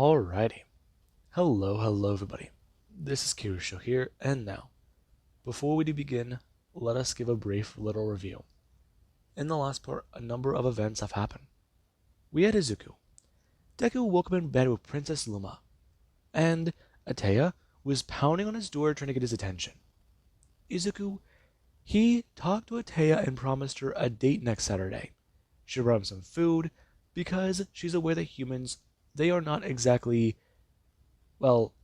Alrighty. Hello everybody. This is Kirusho here, and now, before we do begin, let us give a brief little review. In the last part, a number of events have happened. We had Izuku. Deku woke up in bed with Princess Luma, and Ateya was pounding on his door trying to get his attention. Izuku, he talked to Ateya and promised her a date next Saturday. She brought him some food, because she's aware that humans, they are not exactly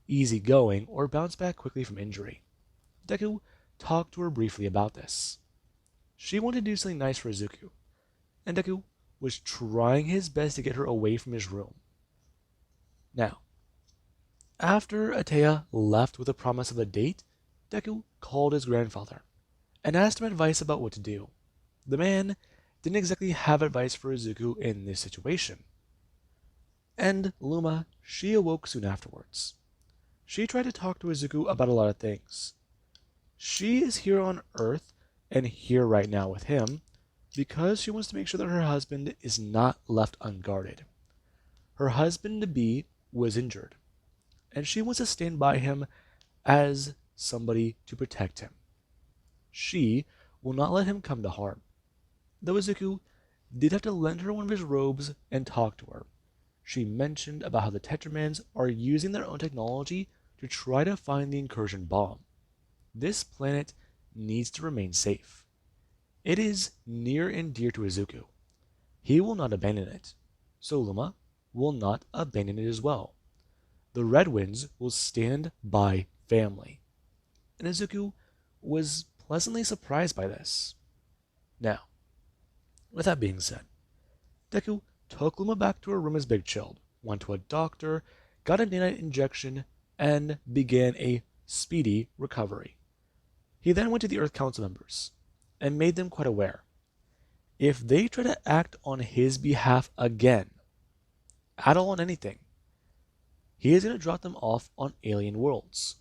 easygoing or bounce back quickly from injury. Deku talked to her briefly about this. She wanted to do something nice for Izuku, and Deku was trying his best to get her away from his room. Now, after Ateya left with a promise of a date, Deku called his grandfather and asked him advice about what to do. The man didn't exactly have advice for Izuku in this situation. And Luma, she awoke soon afterwards. She tried to talk to Izuku about a lot of things. She is here on Earth and here right now with him because she wants to make sure that her husband is not left unguarded. Her husband-to-be was injured, and she wants to stand by him as somebody to protect him. She will not let him come to harm, though Izuku did have to lend her one of his robes and talk to her. She mentioned about how the Tetramans are using their own technology to try to find the incursion bomb. This planet needs to remain safe. It is near and dear to Izuku. He will not abandon it, so Luma will not abandon it as well. The Red Winds will stand by family. And Izuku was pleasantly surprised by this. Now, with that being said, Deku took Luma back to her room as Big Chilled, went to a doctor, got a nanite injection, and began a speedy recovery. He then went to the Earth Council members and made them quite aware. If they try to act on his behalf again, at all on anything, he is going to drop them off on alien worlds,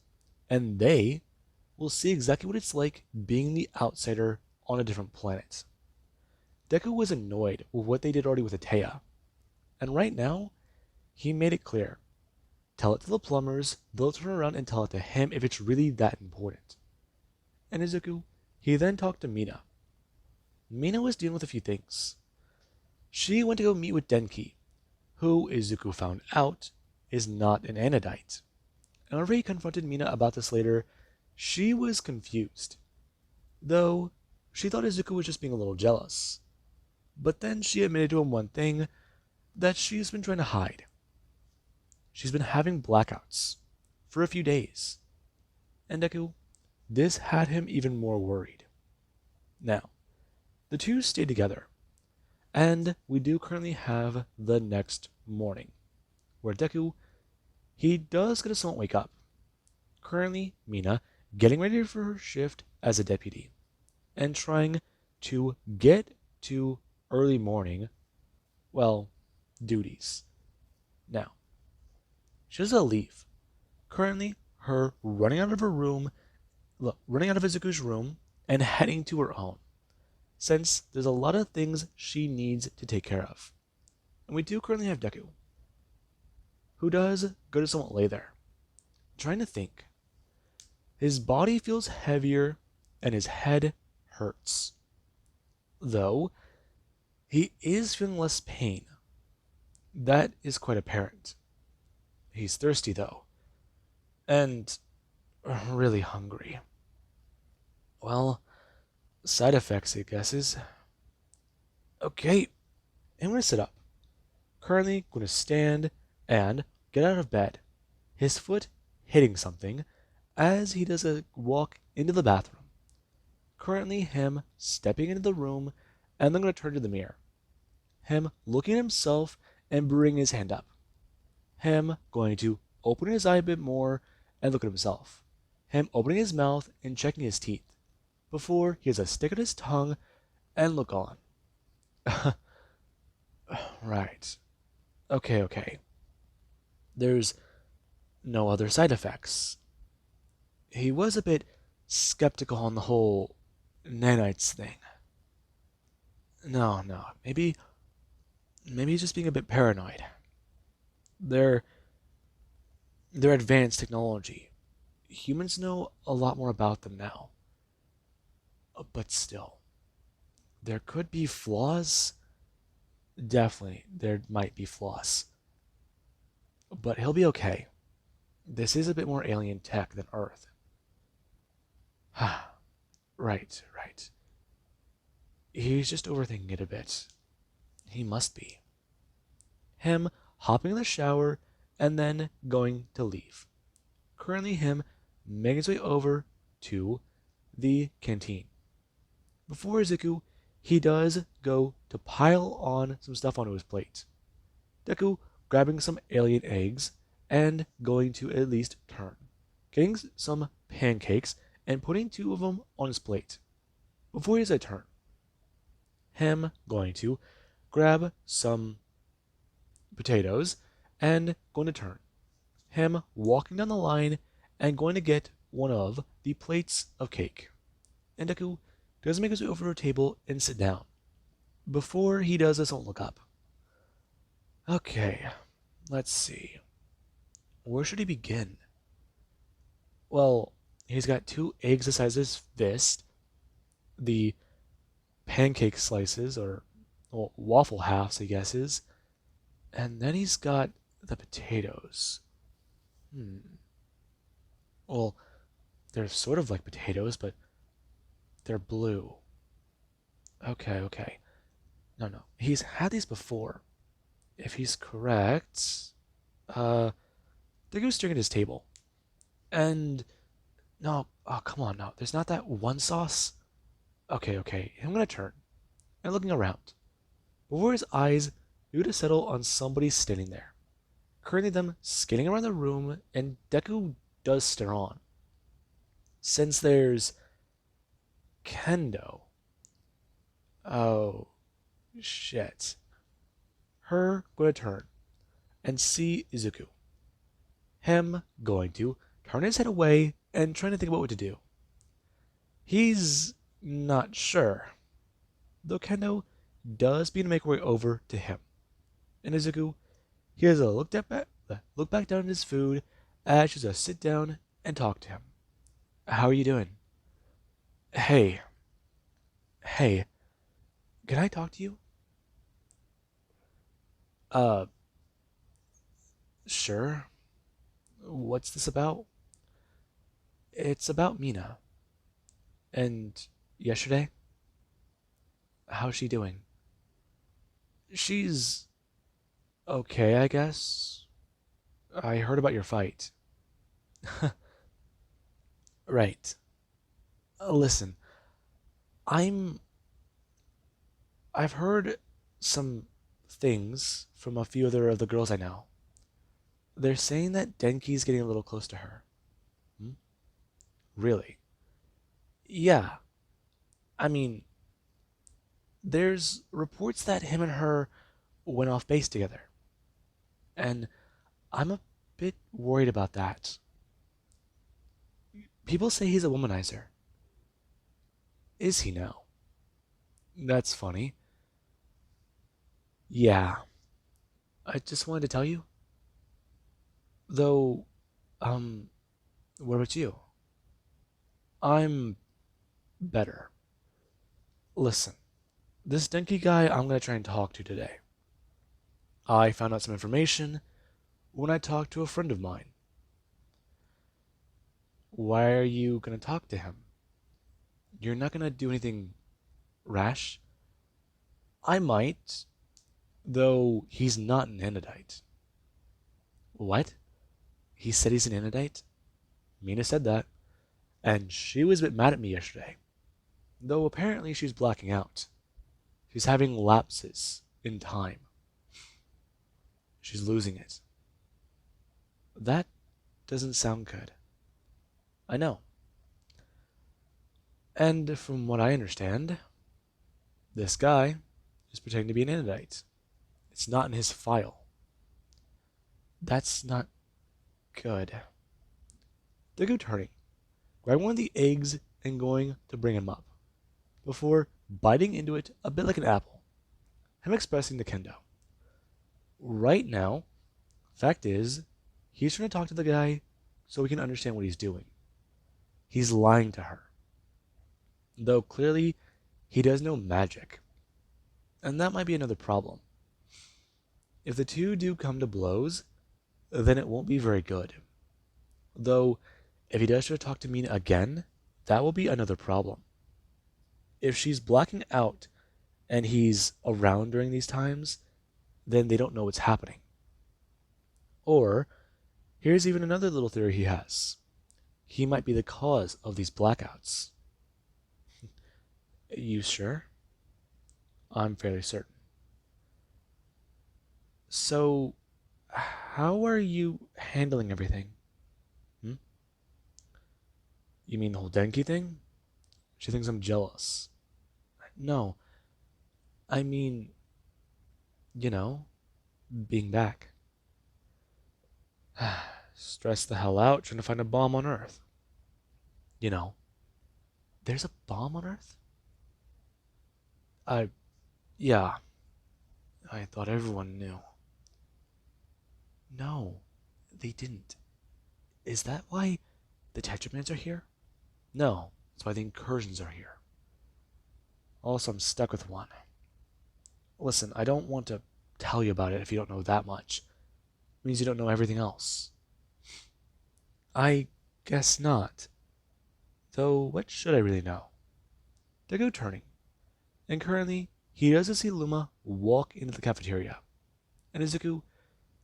and they will see exactly what it's like being the outsider on a different planet. Deku was annoyed with what they did already with Ateya, and right now, he made it clear. Tell it to the plumbers, they'll turn around and tell it to him if it's really that important. And Izuku, he then talked to Mina. Mina was dealing with a few things. She went to go meet with Denki, who Izuku found out is not an Anodite. And whenever he confronted Mina about this later, she was confused, though she thought Izuku was just being a little jealous. But then she admitted to him one thing that she's been trying to hide. She's been having blackouts for a few days. And Deku, this had him even more worried. Now, the two stayed together, and we do currently have the next morning, where Deku, he does get a somewhat wake up. Currently, Mina getting ready for her shift as a deputy, and trying to get to early morning, duties. Now, she does a leave. Currently, her running out of Izuku's room and heading to her own, since there's a lot of things she needs to take care of. And we do currently have Deku, who does go to somewhat lay there, trying to think. His body feels heavier and his head hurts, though he is feeling less pain. That is quite apparent. He's thirsty though, and really hungry. Well, side effects, he guesses. Okay, I'm going to sit up. Currently going to stand and get out of bed, his foot hitting something as he does a walk into the bathroom. Currently him stepping into the room, and then going to turn to the mirror. Him looking at himself and bringing his hand up. Him going to open his eye a bit more and look at himself. Him opening his mouth and checking his teeth before he has a stick on his tongue and look on. Right. Okay. There's no other side effects. He was a bit skeptical on the whole nanites thing. No, maybe he's just being a bit paranoid. There They're advanced technology. Humans know a lot more about them now. But still, there could be flaws. Definitely, there might be flaws. But he'll be okay. This is a bit more alien tech than Earth. Right, right. He's just overthinking it a bit. He must be. Him hopping in the shower and then going to leave. Currently, him making his way over to the canteen. Before Izuku, he does go to pile on some stuff onto his plate. Deku grabbing some alien eggs and going to at least turn. Getting some pancakes and putting two of them on his plate. Before he does a turn, him going to grab some potatoes and going to turn. Him walking down the line and going to get one of the plates of cake. And Deku does make his way over to a table and sit down. Before he does this, don't look up. Okay, let's see. Where should he begin? Well, he's got two eggs the size of his fist, the pancake slices, or well, waffle halves, I guess is, and then he's got the potatoes. Hmm. Well, they're sort of like potatoes, but they're blue. Okay, okay. No, no. He's had these before. If he's correct, the goose staring at his table. And no, oh come on, no. There's not that one sauce. Okay, okay. I'm gonna turn and looking around. Before his eyes begin to settle on somebody standing there. Currently them skating around the room, and Deku does stare on. Since there's Kendo. Oh shit. Her gonna turn and see Izuku. Him going to turn his head away and trying to think about what to do. He's not sure, though Kendo does begin to make her way over to him. And Izuku, he has a look back down at his food as she's to sit down and talk to him. How are you doing? Hey, hey, can I talk to you? Uh, sure. What's this about? It's about Mina. And yesterday? How's she doing? She's okay, I guess. I heard about your fight. Right. Listen, I'm. I've heard some things from a few other of the girls I know. They're saying that Denki's getting a little close to her. Hmm? Really? Yeah. I mean, there's reports that him and her went off base together. And I'm a bit worried about that. People say he's a womanizer. Is he now? That's funny. Yeah. I just wanted to tell you. Though, um, what about you? I'm better. Listen, this Denki guy I'm gonna try and talk to today. I found out some information when I talked to a friend of mine. Why are you gonna talk to him? You're not gonna do anything rash? I might, though he's not an Anodite. What? He said he's an Anodite? Mina said that, and she was a bit mad at me yesterday. Though apparently she's blacking out. She's having lapses in time. She's losing it. That doesn't sound good. I know. And from what I understand, this guy is pretending to be an Anodite. It's not in his file. That's not good. Deku turning, grabbing one of the eggs and going to bring him up, before biting into it a bit like an apple. Him expressing to Kendo. Right now, fact is, He's trying to talk to the guy so we can understand what he's doing. He's lying to her. Though clearly he does know magic. And that might be another problem. If the two do come to blows, then it won't be very good. Though, if he does try to talk to Mina again, that will be another problem. If she's blacking out and he's around during these times, then they don't know what's happening. Or, here's even another little theory he has. He might be the cause of these blackouts. You sure? I'm fairly certain. So, how are you handling everything? Hmm? You mean the whole Denki thing? She thinks I'm jealous. No, I mean, you know, being back. Stressed the hell out trying to find a bomb on Earth. You know, there's a bomb on Earth? I, yeah, I thought everyone knew. No, they didn't. Is that why the Tetramans are here? No, that's why the incursions are here. Also, I'm stuck with one. Listen, I don't want to tell you about it if you don't know that much. It means you don't know everything else. I guess not. Though, what should I really know? Deku turning, and currently, he doesn't see Luma walk into the cafeteria. And Izuku,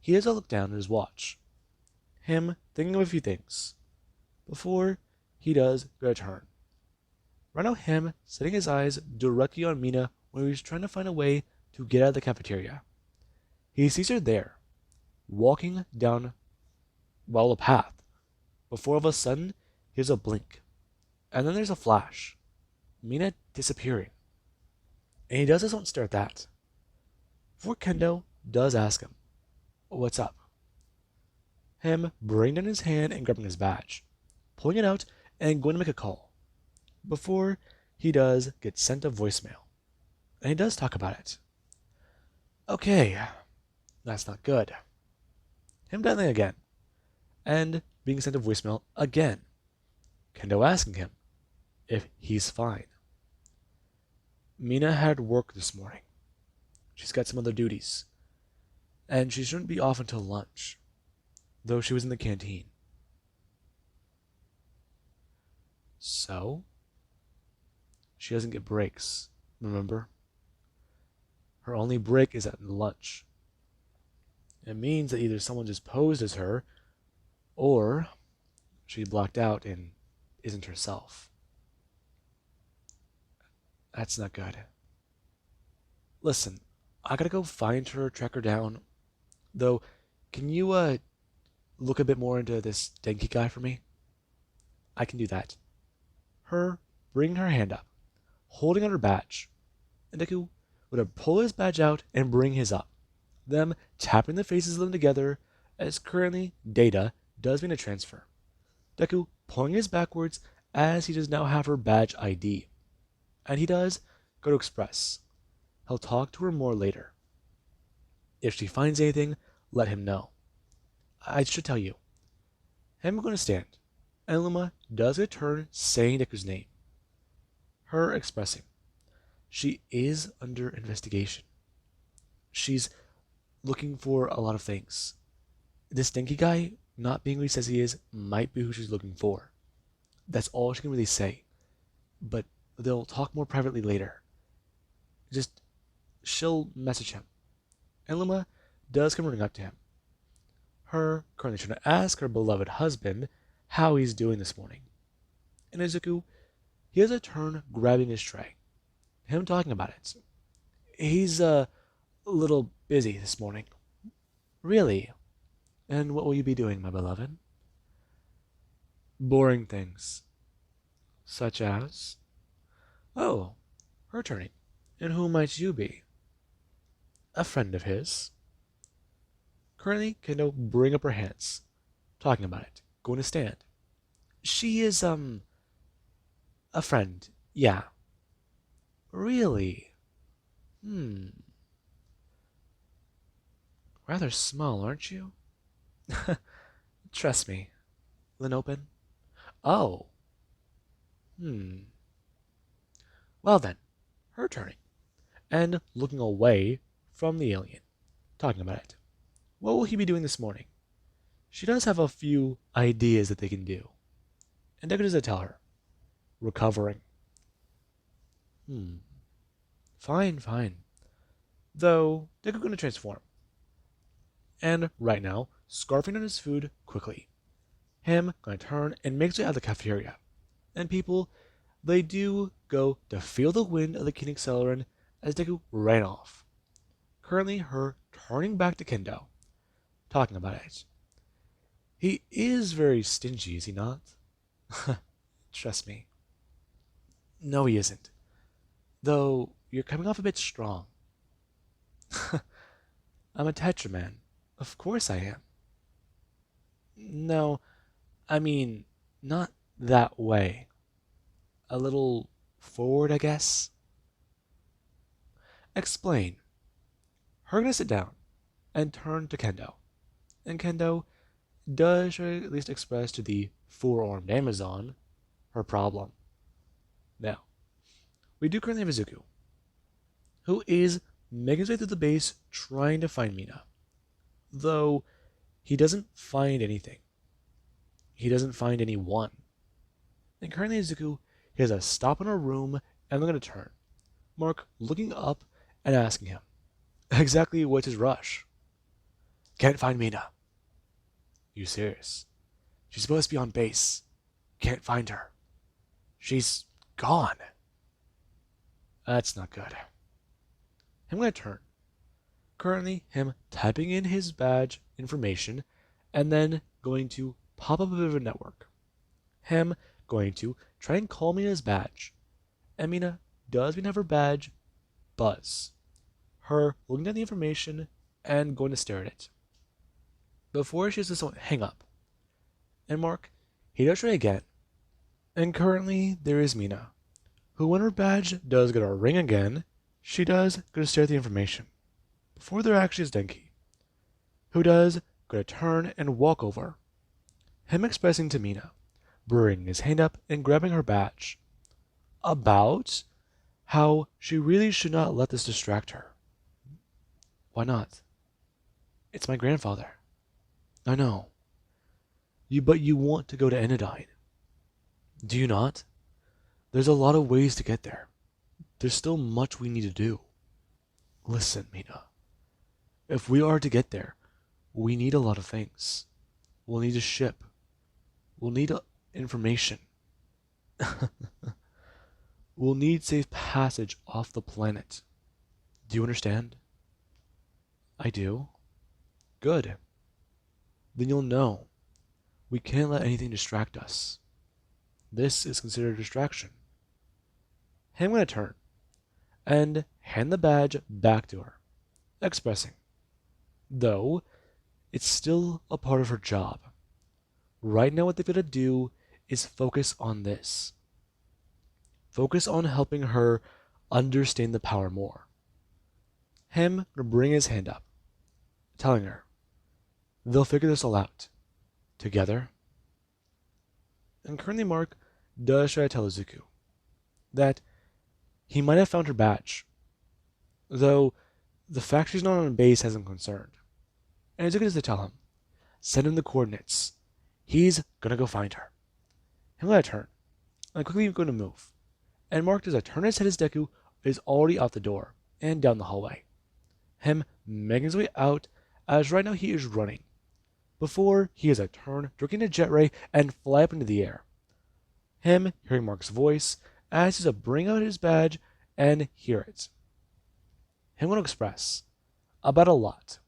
he has a look down at his watch. Him thinking of a few things. Before he does get a turn. Right now, him setting his eyes directly on Mina when he's trying to find a way to get out of the cafeteria. He sees her there, walking down, a path. Before all of a sudden, here's a blink. And then there's a flash. Mina disappearing. And he does his own stare at that. Before Kendo does ask him, what's up? Him bringing down his hand and grabbing his badge, pulling it out and going to make a call. Before he does get sent a voicemail. And he does talk about it. Okay, that's not good. Him dialing again. And being sent a voicemail again. Kendo asking him if he's fine. Mina had work this morning. She's got some other duties. And she shouldn't be off until lunch, though she was in the canteen. So? She doesn't get breaks, remember? Her only break is at lunch. It means that either someone just posed as her, or she blacked out and isn't herself. That's not good. Listen, I gotta go find her, track her down. Though, can you, look a bit more into this Denki guy for me? I can do that. Her bringing her hand up, holding on her badge. And Deku would pull his badge out and bring his up. Them tapping the faces of them together, as currently Data does mean a transfer. Deku pulling his backwards as he does now have her badge ID. And he does go to Express. He'll talk to her more later. If she finds anything, let him know. I should tell you. I'm going to stand. And Luma does a turn saying Deku's name. Her expressing. She is under investigation. She's looking for a lot of things. This Denki guy, not being who he says he is, might be who she's looking for. That's all she can really say. But they'll talk more privately later. She'll message him. And Luma does come running up to him. Her currently trying to ask her beloved husband how he's doing this morning. And Izuku, he has a turn grabbing his tray. Him talking about it. He's a little busy this morning. Really? And what will you be doing, my beloved? Boring things. Such as? Oh, her turning. And who might you be? A friend of his. Currently, Kendo bring up her hands. Talking about it. Going to stand. She is, a friend. Yeah. Really? Rather small, aren't you? Trust me. Then open. Oh. Hmm. Well then, her turning, and looking away from the alien, talking about it. What will he be doing this morning? She does have a few ideas that they can do. And Deku does tell her. Recovering. Hmm. Fine, fine. Though, Deku gonna transform. And right now, scarfing on his food quickly. Him gonna turn and make his way out of the cafeteria. And people, they do go to feel the wind of the King Acceleron as Deku ran off. Currently, her turning back to Kendo, talking about it. He is very stingy, is he not? Trust me. No, he isn't. Though, you're coming off a bit strong. I'm a Tetraman. Of course I am. No, I mean, not that way. A little forward, I guess? Explain. Her gonna sit down and turn to Kendo. And Kendo does at least express to the four-armed Amazon her problem. Now, we do currently have Izuku, who is making his way through the base trying to find Mina. Though he doesn't find anything. He doesn't find anyone. And currently Izuku, he has a stop in a room and they're going to turn. Mark looking up and asking him, exactly what's his rush? Can't find Mina. You serious? She's supposed to be on base. Can't find her. She's gone. That's not good. I'm going to turn. Currently, him typing in his badge information and then going to pop up a bit of a network. Him going to try and call Mina's badge. And Mina does have her badge buzz. Her looking at the information and going to stare at it. Before she has this one hang up. And Mark, he does try again. And currently there is Mina, who when her badge does get a ring again, she does go to stare at the information. Before there actually is Denki, who does go to turn and walk over. Him expressing to Mina, bringing his hand up and grabbing her badge. About how she really should not let this distract her. Why not? It's my grandfather. I know. But you want to go to Enidine. Do you not? There's a lot of ways to get there. There's still much we need to do. Listen, Mina. If we are to get there, we need a lot of things. We'll need a ship. We'll need information. We'll need safe passage off the planet. Do you understand? I do. Good. Then you'll know. We can't let anything distract us. This is considered a distraction. I'm going to turn and hand the badge back to her, expressing, though it's still a part of her job. Right now what they've got to do is focus on this. Focus on helping her understand the power more. Him gonna bring his hand up, telling her, they'll figure this all out. Together. And currently Mark does try to tell Izuku that he might have found her badge, though the fact she's not on base has him concerned. And Izuku does to tell him, send him the coordinates. He's gonna go find her. He'll let her turn, and quickly going to move. And Mark does a turn his head as Deku is already out the door and down the hallway. Him making his way out as right now he is running. Before he has a turn, drinking a jet ray and fly up into the air. Him hearing Mark's voice as he's to bring out his badge and hear it. Him going to express about a lot.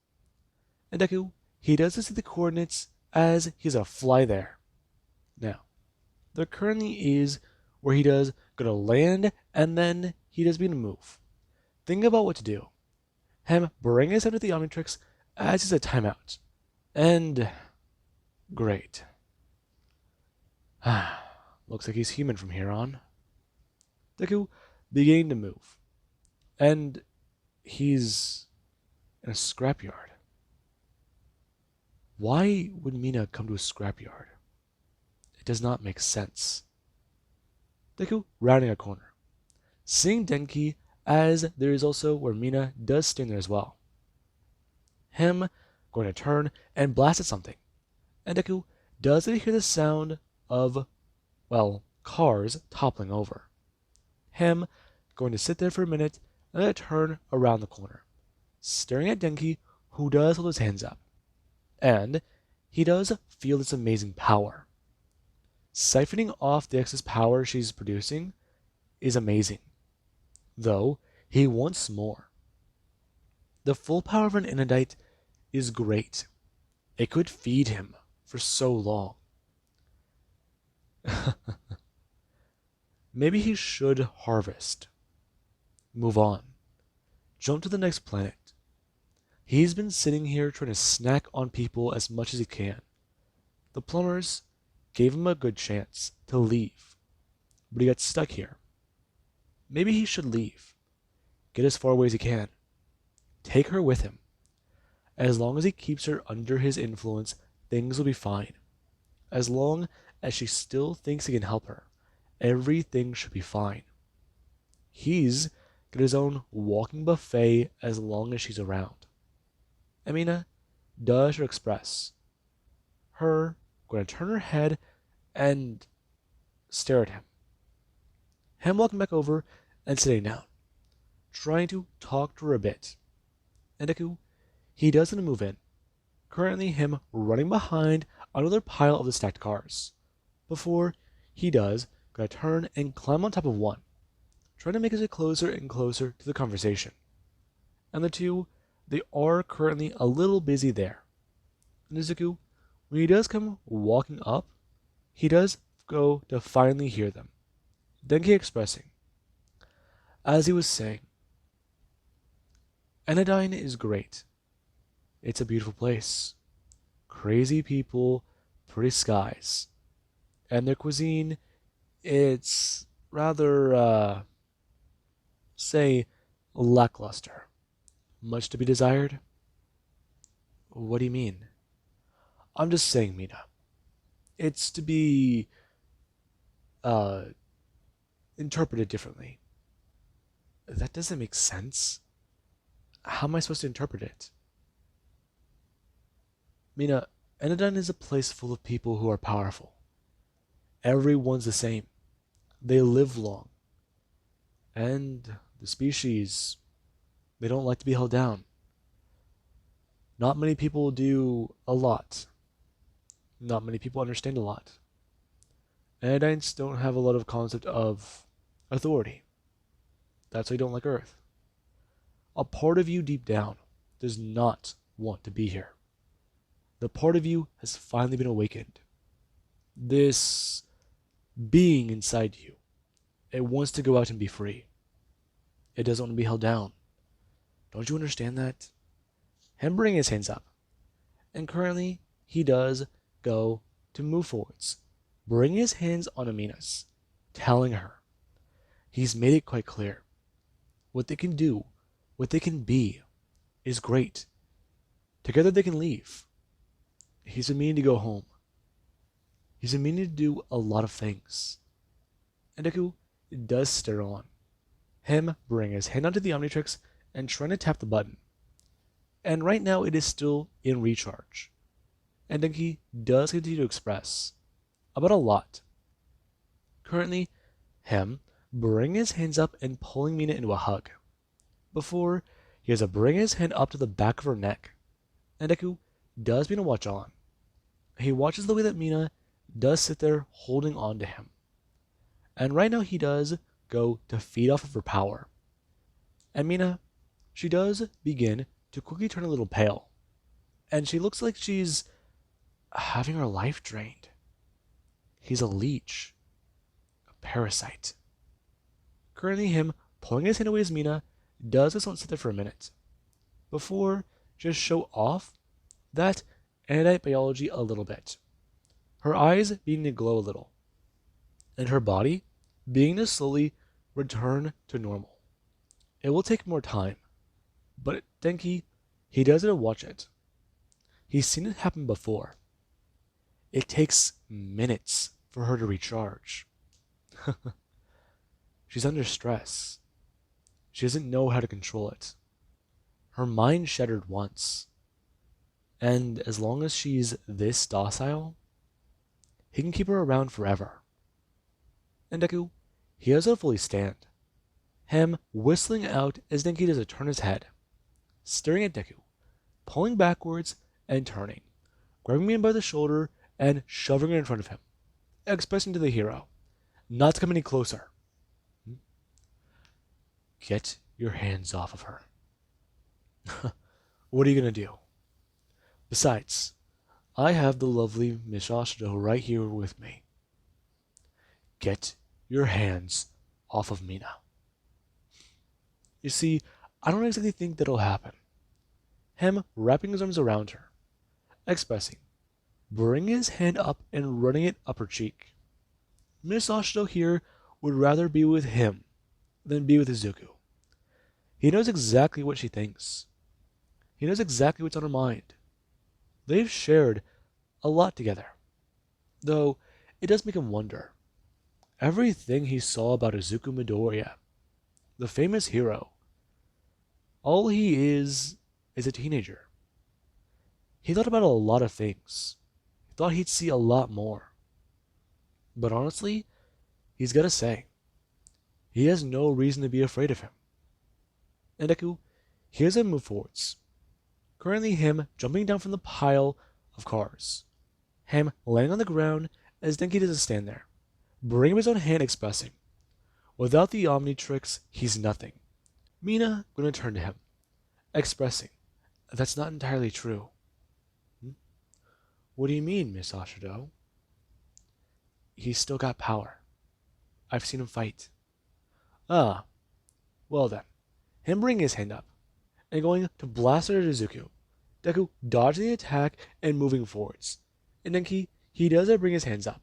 And Deku, he does see the coordinates as he's a fly there. Now, there currently is where he does go to land and then he does begin to move. Think about what to do. Him bring his head to the Omnitrix as he's a timeout. And great. Looks like he's human from here on. Deku beginning to move. And he's in a scrapyard. Why would Mina come to a scrapyard? It does not make sense. Deku rounding a corner, seeing Denki as there is also where Mina does stand there as well. Him going to turn and blast at something, and Deku does hear the sound of, well, cars toppling over. Him going to sit there for a minute and then turn around the corner, staring at Denki, who does hold his hands up. And he does feel this amazing power. Siphoning off the excess power she's producing is amazing, though he wants more. The full power of an Inadite is great. It could feed him for so long. Maybe he should harvest. Move on. Jump to the next planet. He's been sitting here trying to snack on people as much as he can. The plumbers gave him a good chance to leave, but he got stuck here. Maybe he should leave. Get as far away as he can. Take her with him. As long as he keeps her under his influence, things will be fine. As long as she still thinks he can help her, everything should be fine. He's got his own walking buffet as long as she's around. Amina does her express. Her going to turn her head and stare at him. Him walking back over and sitting down, trying to talk to her a bit. And Deku, he doesn't move in. Currently him running behind another pile of the stacked cars. Before he does, gonna turn and climb on top of one, trying to make his way closer and closer to the conversation. And the two, they are currently a little busy there. And Izuku, when he does come walking up, he does go to finally hear them. Denki expressing, as he was saying, Enadine is great. It's a beautiful place. Crazy people, pretty skies. And their cuisine, it's rather, say, lackluster. Much to be desired? What do you mean? I'm just saying, Mina. It's to be, interpreted differently. That doesn't make sense. How am I supposed to interpret it? Mina, Enadine is a place full of people who are powerful. Everyone's the same. They live long. And the species, they don't like to be held down. Not many people do a lot. Not many people understand a lot. Enadines don't have a lot of concept of authority. That's why you don't like Earth. A part of you deep down does not want to be here. The part of you has finally been awakened. This being inside you, it wants to go out and be free. It doesn't want to be held down. Don't you understand that? Him bringing his hands up. And currently, he does go to move forwards, bringing his hands on Amina's, telling her. He's made it quite clear. What they can do, what they can be, is great. Together they can leave. He's been meaning to go home. He's been meaning to do a lot of things. And Deku does stare on. Him bringing his hand onto the Omnitrix and trying to tap the button. And right now it is still in recharge. And Denki does continue to express about a lot. Currently, him bringing his hands up and pulling Mina into a hug. Before, he has to bring his hand up to the back of her neck. And Deku does begin to watch on. He watches the way that Mina does sit there holding on to him. And right now he does go to feed off of her power. And Mina, she does begin to quickly turn a little pale. And she looks like she's having her life drained. He's a leech. A parasite. Currently him pulling his hand away as Mina does just want to sit there for a minute. Before just show off that Anadite biology a little bit. Her eyes beginning to glow a little. And her body beginning to slowly return to normal. It will take more time. But Denki, he does it to watch it. He's seen it happen before. It takes minutes for her to recharge. She's under stress. She doesn't know how to control it. Her mind shattered once. And as long as she's this docile, he can keep her around forever. And Deku, he doesn't fully stand. Him whistling out as Denki does a turn his head, staring at Deku, pulling backwards and turning, grabbing me by the shoulder and shoving her in front of him, expressing to the hero, not to come any closer. Get your hands off of her. What are you gonna do? Besides, I have the lovely Miss Ashito right here with me. Get your hands off of Mina. You see, I don't exactly think that'll happen. Him wrapping his arms around her, expressing, bringing his hand up and running it up her cheek. Miss Ashito here would rather be with him than be with Izuku. He knows exactly what she thinks. He knows exactly what's on her mind. They've shared a lot together. Though, it does make him wonder. Everything he saw about Izuku Midoriya, the famous hero, all he is a teenager. He thought about a lot of things. He thought he'd see a lot more. But honestly, he's gotta say, he has no reason to be afraid of him. And Deku, here's a move forwards. Currently him jumping down from the pile of cars. Him laying on the ground as Denki doesn't stand there, bringing his own hand expressing, without the Omnitrix, he's nothing. Mina gonna turn to him, expressing, that's not entirely true. What do you mean, Miss Ashito? He's still got power. I've seen him fight. Ah, well then. Him bringing his hand up, and going to blast her at Izuku. Deku dodging the attack and moving forwards. And Denki, he does bring his hands up.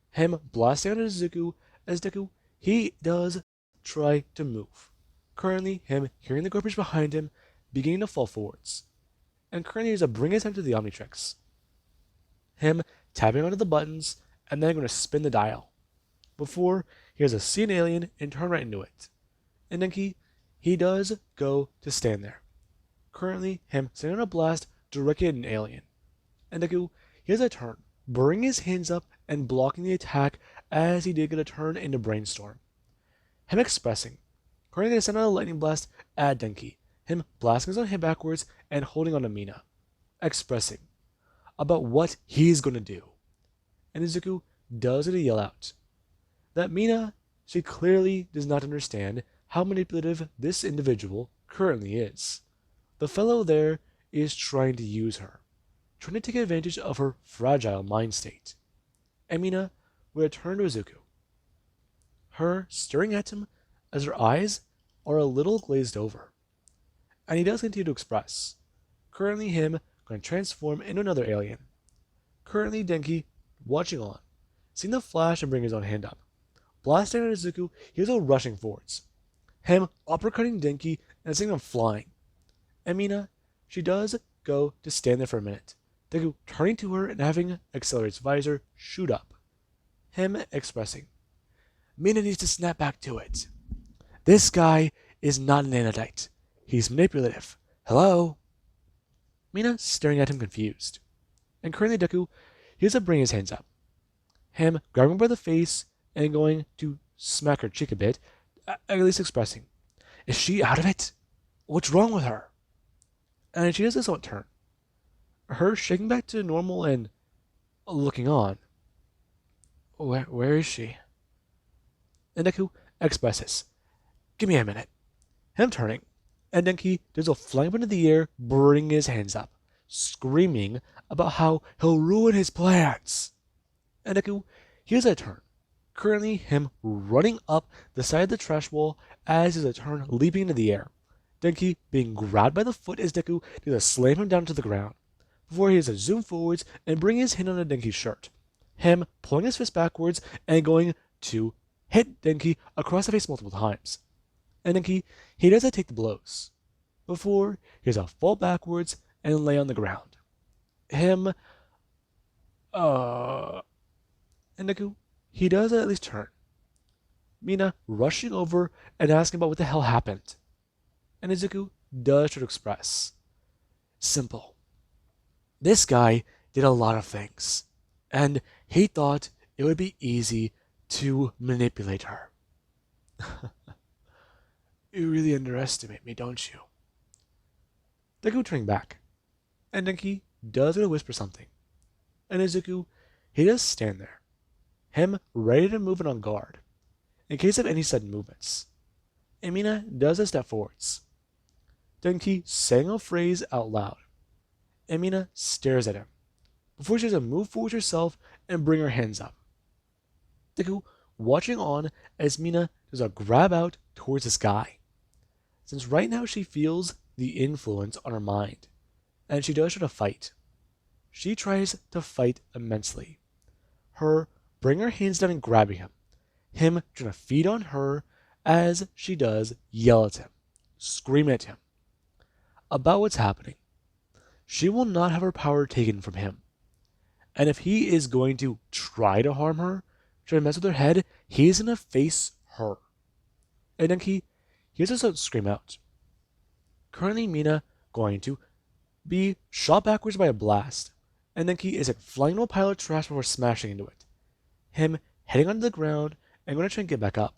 Him blasting at Izuku as Deku, he does try to move. Currently, him hearing the garbage behind him, beginning to fall forwards. And currently he's bring his hand to the Omnitrix. Him tapping onto the buttons, and then going to spin the dial. Before he has see an alien and turn right into it. And Denki, he does go to stand there. Currently, him sending a blast directly at an alien. And Deku, he has a turn, bringing his hands up and blocking the attack as he did get a turn into Brainstorm. Him expressing, currently going to send out a lightning blast at Denki. Him blasting his own head backwards and holding on to Mina. Expressing about what he's going to do. And Izuku does get a yell out. That Mina, she clearly does not understand how manipulative this individual currently is. The fellow there is trying to use her, trying to take advantage of her fragile mind state. And Mina would return to Izuku, her staring at him as her eyes are a little glazed over. And he does continue to express, currently him going to transform into another alien. Currently Denki watching on, seeing the flash and bring his own hand up. Blasting at Izuku, he is rushing forwards. Him uppercutting Denki and sending him flying. And Mina, she does go to stand there for a minute. Deku turning to her and having Accelerate's visor shoot up. Him expressing, Mina needs to snap back to it. This guy is not an Anodite. He's manipulative. Hello? Mina staring at him confused. And currently Deku, he does bring his hands up. Him grabbing her by the face and going to smack her cheek a bit, at least expressing, is she out of it? What's wrong with her? And she does this on turn. Her shaking back to normal and looking on. Where is she? And Deku expresses, give me a minute. Him turning, and Denki does a flying up into the air, bringing his hands up, screaming about how he'll ruin his plans. And Deku, here's a turn. Currently him running up the side of the trash wall as his turn leaping into the air. Denki being grabbed by the foot as Deku does a slam him down to the ground. Before he has a zoom forwards and bring his hand on Denki's shirt. Him pulling his fist backwards and going to hit Denki across the face multiple times. And Denki, he doesn't take the blows. Before he has a fall backwards and lay on the ground. Him, uh, and Deku, he does at least turn. Mina rushing over and asking about what the hell happened. And Izuku does try to express. Simple. This guy did a lot of things, and he thought it would be easy to manipulate her. You really underestimate me, don't you? Deku turning back, and Denki does go to whisper something. And Izuku, he does stand there, him ready to move and on guard, in case of any sudden movements. And Mina does a step forwards. Denki saying a phrase out loud. And Mina stares at him, before she does a move forward herself and bring her hands up. Deku watching on as Mina does a grab out towards the sky, since right now she feels the influence on her mind, and she does try to fight. She tries to fight immensely. Her bring her hands down and grabbing him trying to feed on her as she does yell at him, scream at him about what's happening. She will not have her power taken from him. And if he is going to try to harm her, try to mess with her head, he's going to face her. And then he hears us scream out. Currently, Mina going to be shot backwards by a blast, and then he is flying into a pile of trash before smashing into it. Him heading onto the ground and going to try and get back up.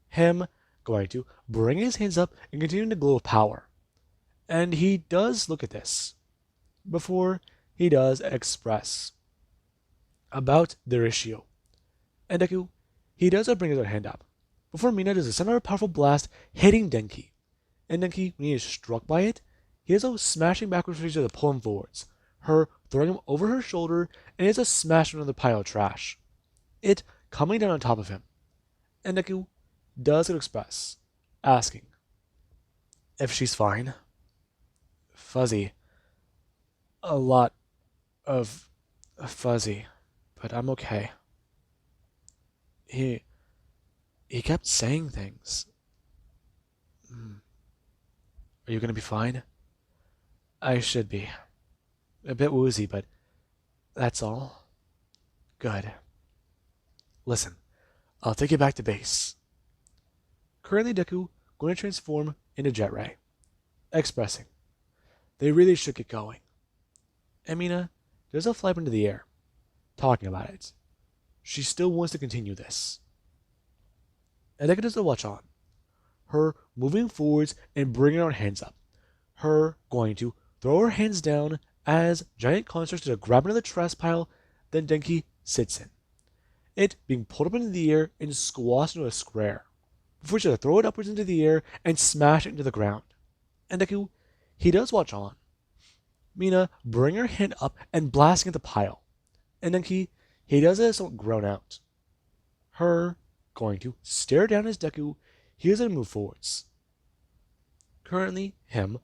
Him going to bring his hands up and continuing to glow with power. And he does look at this before he does express about their issue. And Deku, he does bring his other hand up before Mina does a powerful blast hitting Denki. And Denki, when he is struck by it, he does a smashing backwards for to pull him forwards, her throwing him over her shoulder, and he does a smash into the pile of trash. It coming down on top of him. And Deku does express, asking if she's fine. Fuzzy. A lot of fuzzy, but I'm okay. He kept saying things. Are you gonna be fine? I should be. A bit woozy, but that's all. Good. Listen, I'll take you back to base. Currently, Deku going to transform into Jet Ray, expressing they really should get going. And Mina does a flap into the air, talking about it. She still wants to continue this. And Deku does the watch on. Her moving forwards and bringing her hands up. Her going to throw her hands down as giant constructs to grab into the trash pile, then Denki sits in. It being pulled up into the air and squashed into a square, before she throw it upwards into the air and smash it into the ground. And Deku, he does watch on. Mina bring her hand up and blasting at the pile. And Denki, he does it somewhat grown out. Her going to stare down as Deku, he is going to move forwards. Currently, him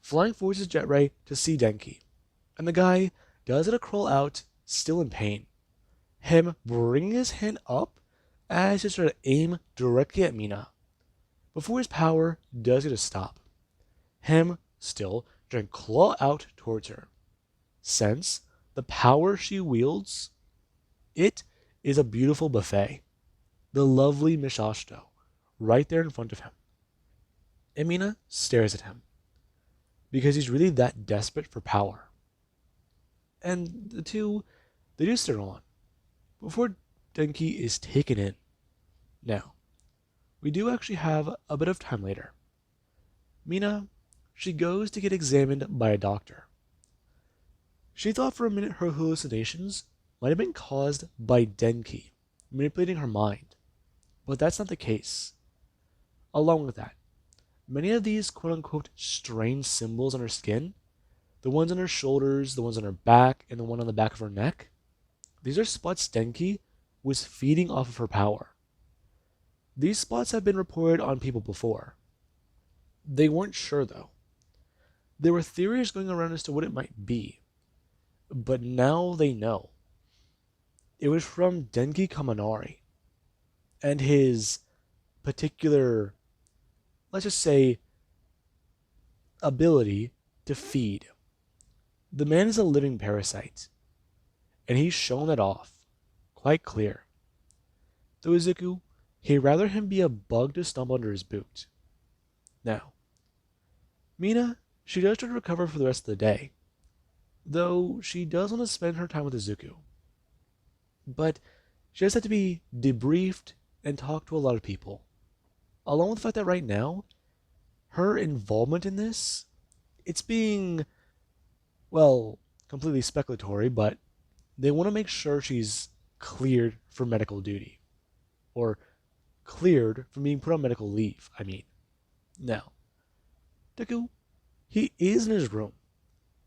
flying forwards his jet ray to see Denki. And the guy does it to crawl out, still in pain. Him bringing his hand up as he starts to aim directly at Mina, before his power does get to stop. Him still trying to claw out towards her. Since the power she wields, it is a beautiful buffet. The lovely Mishashto, right there in front of him. And Mina stares at him, because he's really that desperate for power. And the two, they do stare on, before Denki is taken in. Now, we do actually have a bit of time later. Mina, she goes to get examined by a doctor. She thought for a minute her hallucinations might have been caused by Denki manipulating her mind, but that's not the case. Along with that, many of these quote-unquote strange symbols on her skin, the ones on her shoulders, the ones on her back, and the one on the back of her neck, these are spots Denki was feeding off of her power. These spots have been reported on people before. They weren't sure though. There were theories going around as to what it might be, but now they know. It was from Denki Kaminari and his particular, let's just say, ability to feed. The man is a living parasite, and he's shown that off quite clear. Though Izuku, he'd rather him be a bug to stumble under his boot. Now, Mina, she does try to recover for the rest of the day, though she does want to spend her time with Izuku. But she does have to be debriefed and talk to a lot of people. Along with the fact that right now, her involvement in this, it's being, well, completely speculatory, but they want to make sure she's cleared for medical duty. Or cleared from being put on medical leave, I mean. Now, Deku, he is in his room,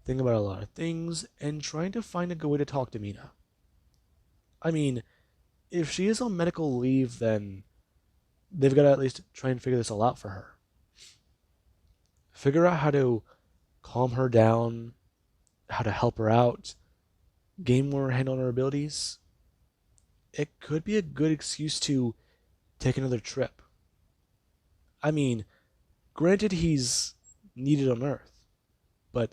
thinking about a lot of things and trying to find a good way to talk to Mina. I mean, if she is on medical leave, then they've got to at least try and figure this all out for her. Figure out how to calm her down, how to help her out, gain more handle on her abilities. It could be a good excuse to take another trip. I mean, granted he's needed on Earth, but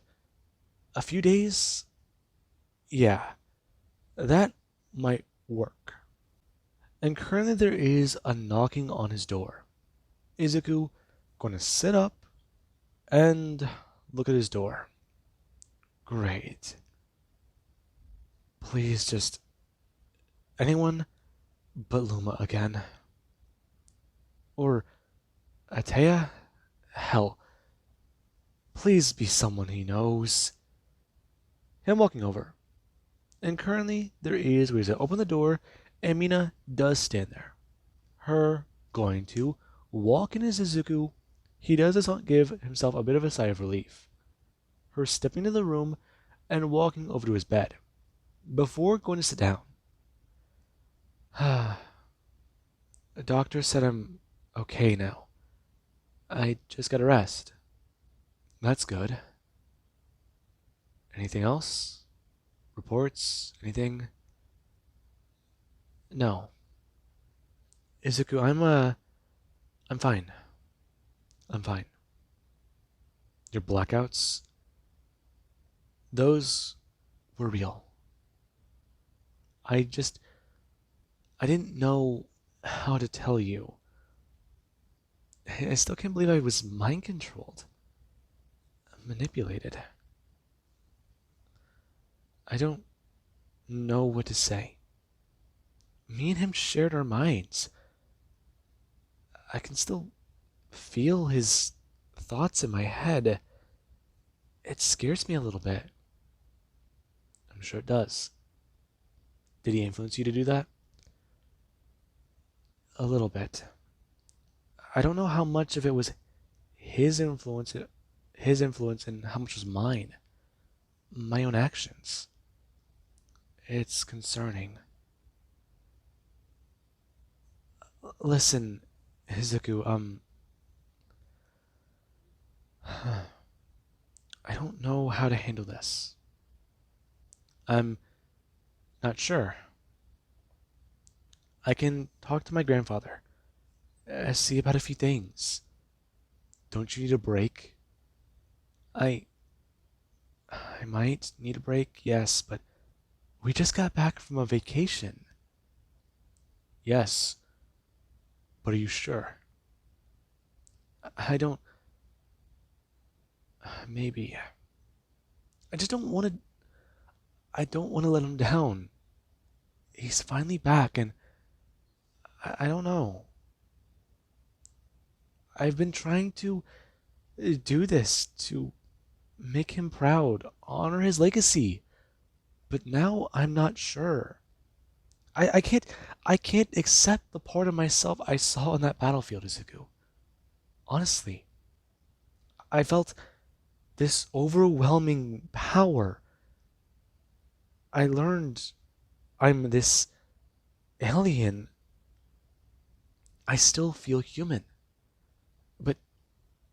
a few days, yeah, that might work. And currently there is a knocking on his door. Izuku going to sit up and look at his door. Great. Please just anyone but Luma again. Or Atea? Hell, please be someone he knows. Him walking over. And currently there is ways to open the door, and Mina does stand there. Her going to walk in as Izuku. He does this give himself a bit of a sigh of relief. Her stepping into the room and walking over to his bed. Before going to sit down. The doctor said I'm okay now. I just gotta rest. That's good. Anything else? Reports? Anything? No. Izuku, I'm fine. I'm fine. Your blackouts? Those were real. I didn't know how to tell you. I still can't believe I was mind controlled. Manipulated. I don't know what to say. Me and him shared our minds. I can still feel his thoughts in my head. It scares me a little bit. I'm sure it does. Did he influence you to do that? A little bit. I don't know how much of it was his influence and how much was mine. My own actions. It's concerning. Listen, Izuku, I don't know how to handle this. I'm not sure. I can talk to my grandfather. See about a few things. Don't you need a break? I might need a break, yes, but we just got back from a vacation. Yes, but are you sure? I don't. Maybe. I just don't want to. I don't want to let him down. He's finally back, and I don't know. I've been trying to do this to make him proud, honor his legacy, but now I'm not sure. I can't accept the part of myself I saw in that battlefield, Izuku. Honestly, I felt this overwhelming power. I learned I'm this alien. I still feel human. But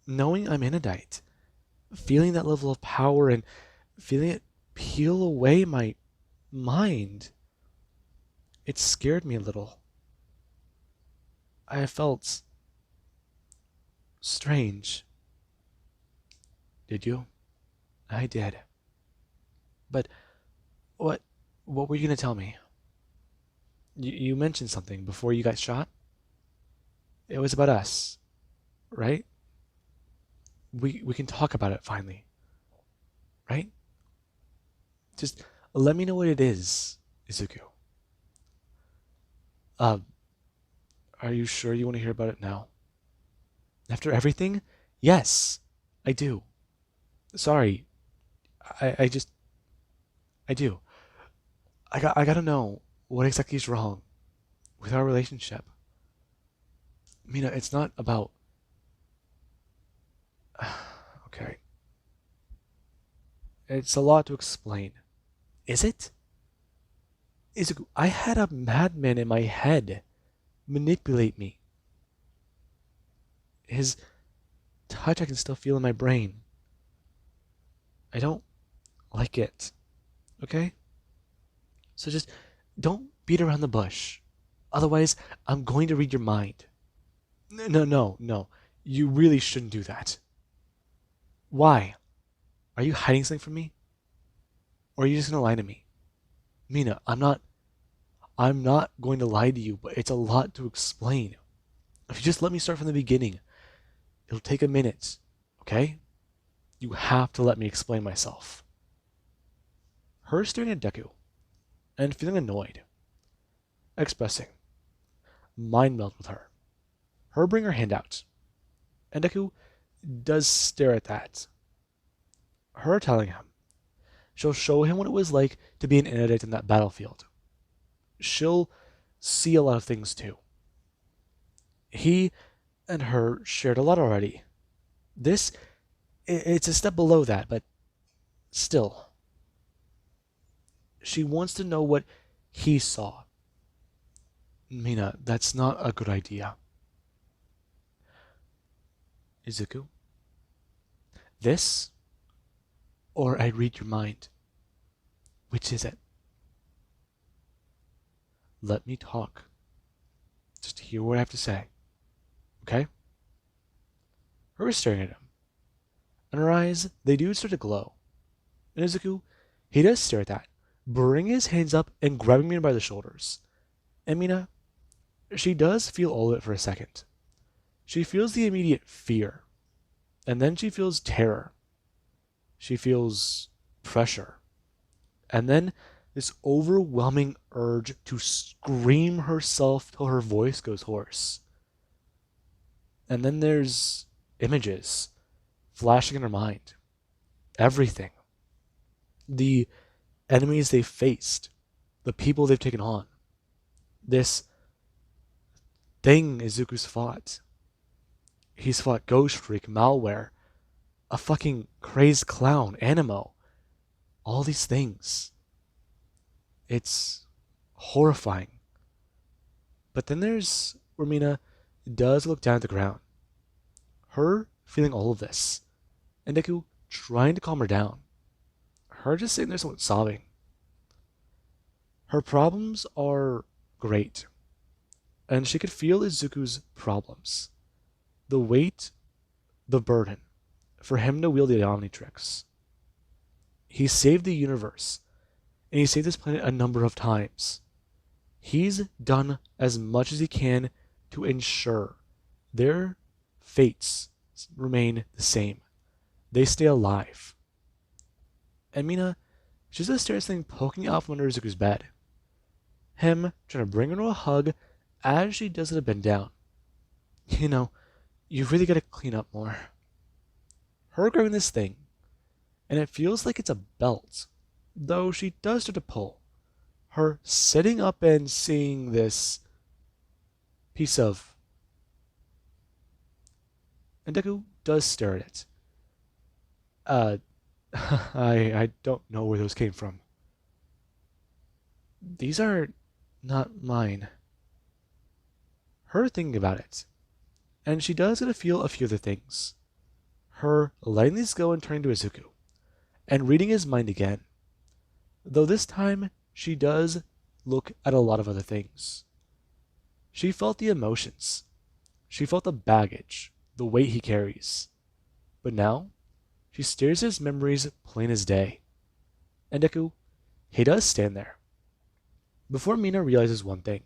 knowing I'm Inadite, feeling that level of power and feeling it peel away my mind, it scared me a little. I felt strange. Did you? I did. But what what were you gonna tell me? You mentioned something before you got shot. It was about us, right? We can talk about it finally, right? Just let me know what it is, Izuku. Uh, are you sure you want to hear about it now? After everything? Yes, I do. Sorry, I just I do. I gotta know what exactly is wrong with our relationship. Mina, it's not about. Okay, it's a lot to explain. Is it? Izuku, I had a madman in my head manipulate me. His touch I can still feel in my brain. I don't like it. Okay? So just don't beat around the bush. Otherwise, I'm going to read your mind. No. You really shouldn't do that. Why? Are you hiding something from me? Or are you just gonna lie to me? Mina, I'm not going to lie to you, but it's a lot to explain. If you just let me start from the beginning, it'll take a minute. Okay? You have to let me explain myself. Her staring at Deku and feeling annoyed, expressing mind meld with her. Her bring her hand out, and Deku does stare at that. Her telling him she'll show him what it was like to be an interdict in that battlefield. She'll see a lot of things too. He and her shared a lot already. This, it's a step below that, but still. She wants to know what he saw. Mina, that's not a good idea. Izuku, this, or I read your mind. Which is it? Let me talk. Just hear what I have to say. Okay? Her is staring at him, and her eyes, they do start to glow. And Izuku, he does stare at that, bringing his hands up and grabbing Mina by the shoulders. And Mina, she does feel all of it for a second. She feels the immediate fear, and then she feels terror. She feels pressure, and then this overwhelming urge to scream herself till her voice goes hoarse. And then there's images flashing in her mind. Everything. The enemies they've faced, the people they've taken on. This thing Izuku's fought. He's fought Ghost Freak, Malware, a fucking crazed clown, Animo. All these things. It's horrifying. But then there's where Mina does look down at the ground. Her feeling all of this. And Deku trying to calm her down. Her just sitting there somewhat sobbing. Her problems are great. And she could feel Izuku's problems. The weight, the burden, for him to wield the Omnitrix. He saved the universe, and he saved this planet a number of times. He's done as much as he can to ensure their fates remain the same. They stay alive. And Mina, she's just staring at something poking out from under Izuku's bed. Him trying to bring her to a hug as she does it bend down. You know, you really gotta clean up more. Her grabbing this thing, and it feels like it's a belt, though she does start to pull. Her sitting up and seeing this piece of. And Deku does stare at it. I don't know where those came from. These are not mine. Her thinking about it, and she does get to feel a few other things. Her letting these go and turning to Izuku, and reading his mind again. Though this time, she does look at a lot of other things. She felt the emotions. She felt the baggage, the weight he carries. But now, she stares at his memories plain as day. And Deku, he does stand there. Before Mina realizes one thing.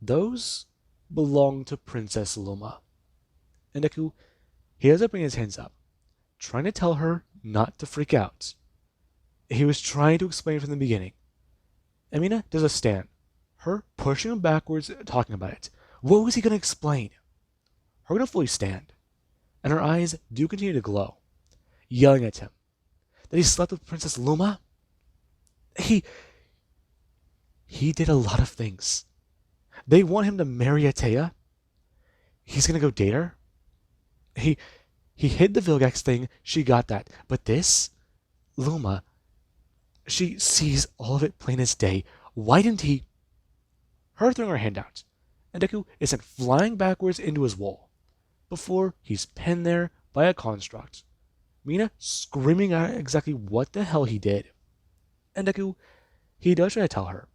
Those belong to Princess Luma. And Deku, he ends up bringing his hands up, trying to tell her not to freak out. He was trying to explain from the beginning. And Mina does a stand, her pushing him backwards, talking about it. What was he going to explain? Her going to fully stand, and her eyes do continue to glow, yelling at him that he slept with Princess Luma. He did a lot of things. They want him to marry Atea. He's going to go date her. He hid the Vilgax thing. She got that. But this, Luma, she sees all of it plain as day. Why didn't he? Her throwing her hand out, and Deku is sent flying backwards into his wall, before he's pinned there by a construct. Mina screaming out exactly what the hell he did. And Deku, he does try to tell her,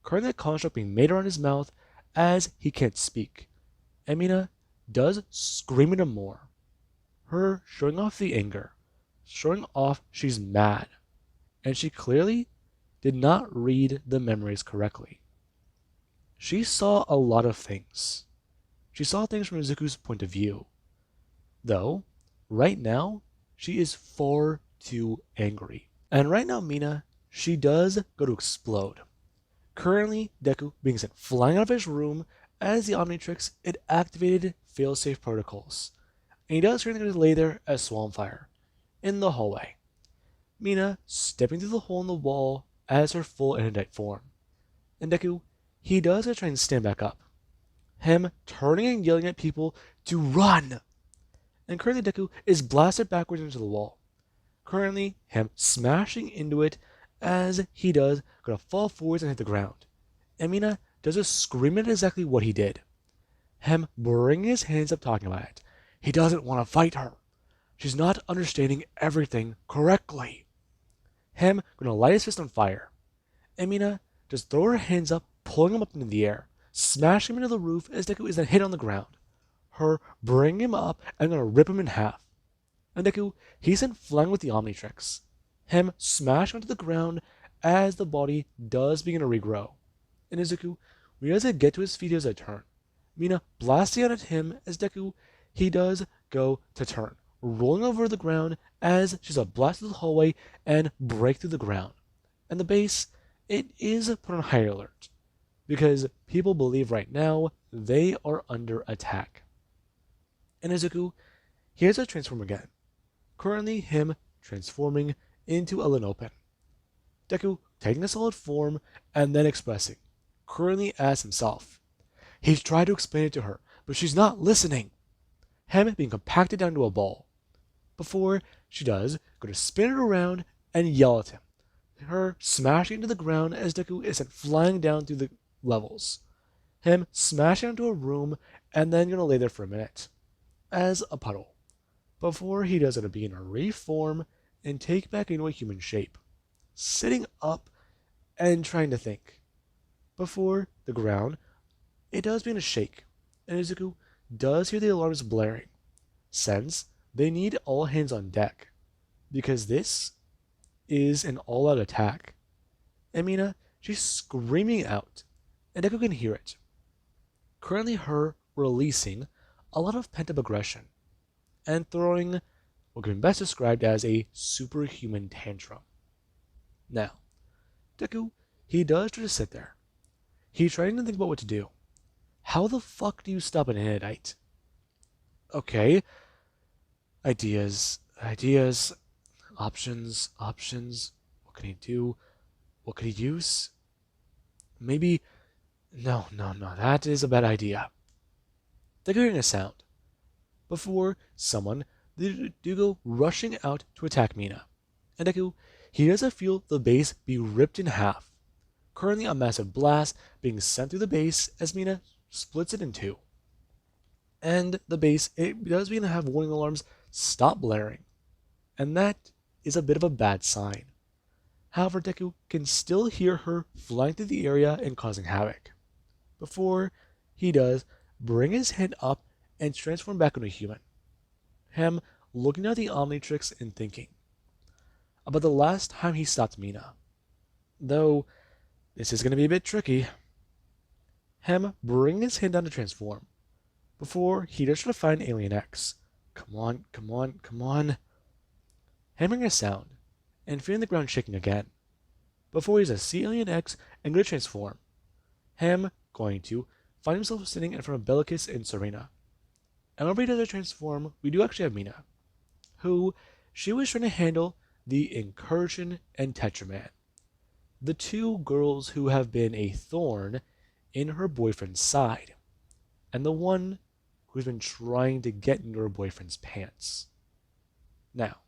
currently the construct being made around his mouth as he can't speak. And Mina does scream at him more, her showing off the anger, showing off she's mad, and she clearly did not read the memories correctly. She saw a lot of things. She saw things from Izuku's point of view. Though, right now, she is far too angry. And right now, Mina, she does go to explode. Currently, Deku being sent flying out of his room as the Omnitrix had activated failsafe protocols. And he does currently lay there as Swampfire in the hallway. Mina stepping through the hole in the wall as her full Enidite form. And Deku, he does try and stand back up. Him turning and yelling at people to run. And currently Deku is blasted backwards into the wall. Currently, him smashing into it as he does gonna fall forwards and hit the ground. And Mina does a scream at exactly what he did. Him bringing his hands up talking about it. He doesn't want to fight her. She's not understanding everything correctly. Him gonna light his fist on fire. And Mina just throw her hands up, pulling him up into the air, smashing him into the roof as Deku is then hit on the ground. Her bringing him up and gonna rip him in half. And Deku, he's then flying with the Omnitrix. Him smashing onto the ground as the body does begin to regrow. And Izuku, when he does get to his feet, he does a turn. Mina blasting out at him as Deku, he does go to turn, rolling over the ground as she's a blast through the hallway and break through the ground. And the base, it is put on high alert, because people believe right now they are under attack. And Izuku, here's a transform again. Currently him transforming into a Linopen. Deku taking a solid form and then expressing, currently as himself. He's tried to explain it to her, but she's not listening. Him being compacted down to a ball. Before she does go to spin it around and yell at him. Her smashing into the ground as Deku is sent flying down through the levels. Him smashing into a room and then gonna lay there for a minute as a puddle. Before he does gonna begin to reform and take back into a human shape, sitting up and trying to think. Before the ground, it does begin to shake, and Izuku does hear the alarms blaring, since they need all hands on deck, because this is an all-out attack. And Mina, she's screaming out, and Deku can hear it. Currently her releasing a lot of pent-up aggression, and throwing what can be best described as a superhuman tantrum. Now, Deku, he does try to sit there. He's trying to think about what to do. How the fuck do you stop an Enidite? Okay. Ideas. Options. What can he do? What could he use? Maybe. No. That is a bad idea. They're hearing a sound. Before someone, they do go rushing out to attack Mina. And Deku, he doesn't feel the base be ripped in half. Currently a massive blast being sent through the base as Mina splits it in two. And the base, it does begin to have warning alarms stop blaring. And that is a bit of a bad sign. However, Deku can still hear her flying through the area and causing havoc. Before he does bring his head up and transform back into a human. Him looking at the Omnitrix and thinking, about the last time he stopped Mina. Though, this is going to be a bit tricky. Him bringing his hand down to transform, before he does try to find Alien X. Come on, come on, come on. Hammering a sound, and feeling the ground shaking again, before he does see Alien X and go to transform. Him going to find himself sitting in front of Bellicus and Serena. And whenever he does a transform, we do actually have Mina, who she was trying to handle the Incursion and Tetraman, the two girls who have been a thorn in her boyfriend's side, and the one who's been trying to get into her boyfriend's pants. Now,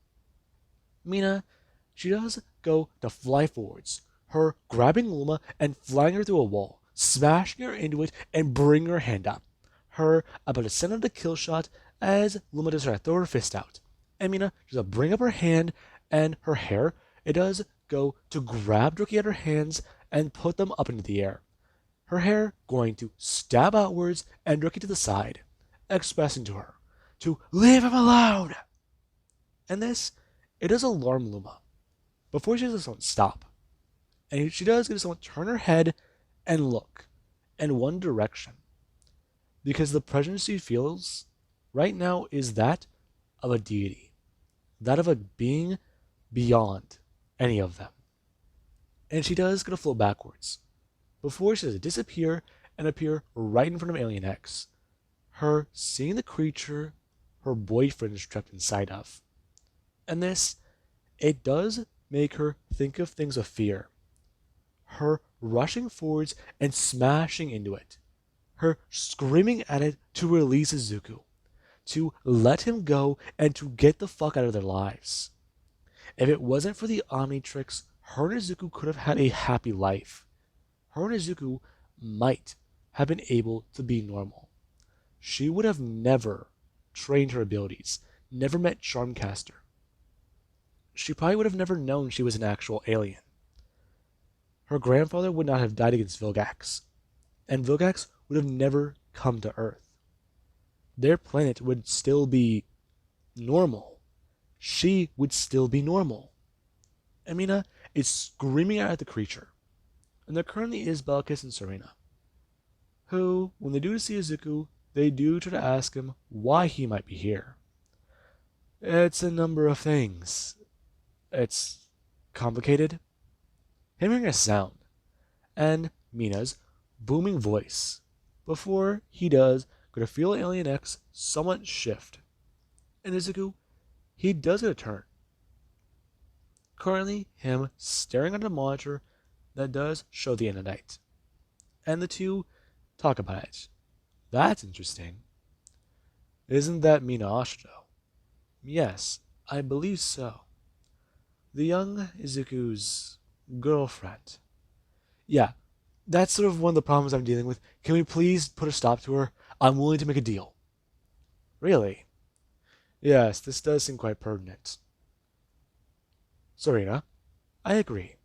Mina, she does go to fly forwards, her grabbing Luma and flying her through a wall, smashing her into it and bringing her hand up. Her about to send out the kill shot as Luma does try to throw her fist out. And Mina does bring up her hand and her hair. It does go to grab Rookie at her hands and put them up into the air. Her hair going to stab outwards and Rookie to the side, expressing to her to leave him alone. And this, it does alarm Luma. Before she does someone stop. And she does get someone turn her head and look in one direction. Because the presence she feels right now is that of a deity. That of a being beyond any of them. And she does get to float backwards. Before she does disappear and appear right in front of Alien X. Her seeing the creature her boyfriend is trapped inside of. And this, it does make her think of things of fear. Her rushing forwards and smashing into it. Her screaming at it to release Izuku, to let him go and to get the fuck out of their lives. If it wasn't for the Omnitrix, her and Izuku could have had a happy life. Her and Izuku might have been able to be normal. She would have never trained her abilities, never met Charmcaster. She probably would have never known she was an actual alien. Her grandfather would not have died against Vilgax, and Vilgax would have never come to Earth. Their planet would still be normal. She would still be normal. Amina is screaming out at the creature, and there currently is Bellicus and Serena, who, when they do see Izuku, they do try to ask him why he might be here. It's a number of things. It's complicated. Him hearing a sound, and Mina's booming voice, before he does go to feel Alien X somewhat shift. And Izuku, he does get a turn. Currently, him staring at a monitor that does show the end of night. And the two talk about it. That's interesting. Isn't that Mina Ashito? Yes, I believe so. The young Izuku's girlfriend. Yeah, that's sort of one of the problems I'm dealing with. Can we please put a stop to her? I'm willing to make a deal. Really? Yes, this does seem quite pertinent. Serena, I agree.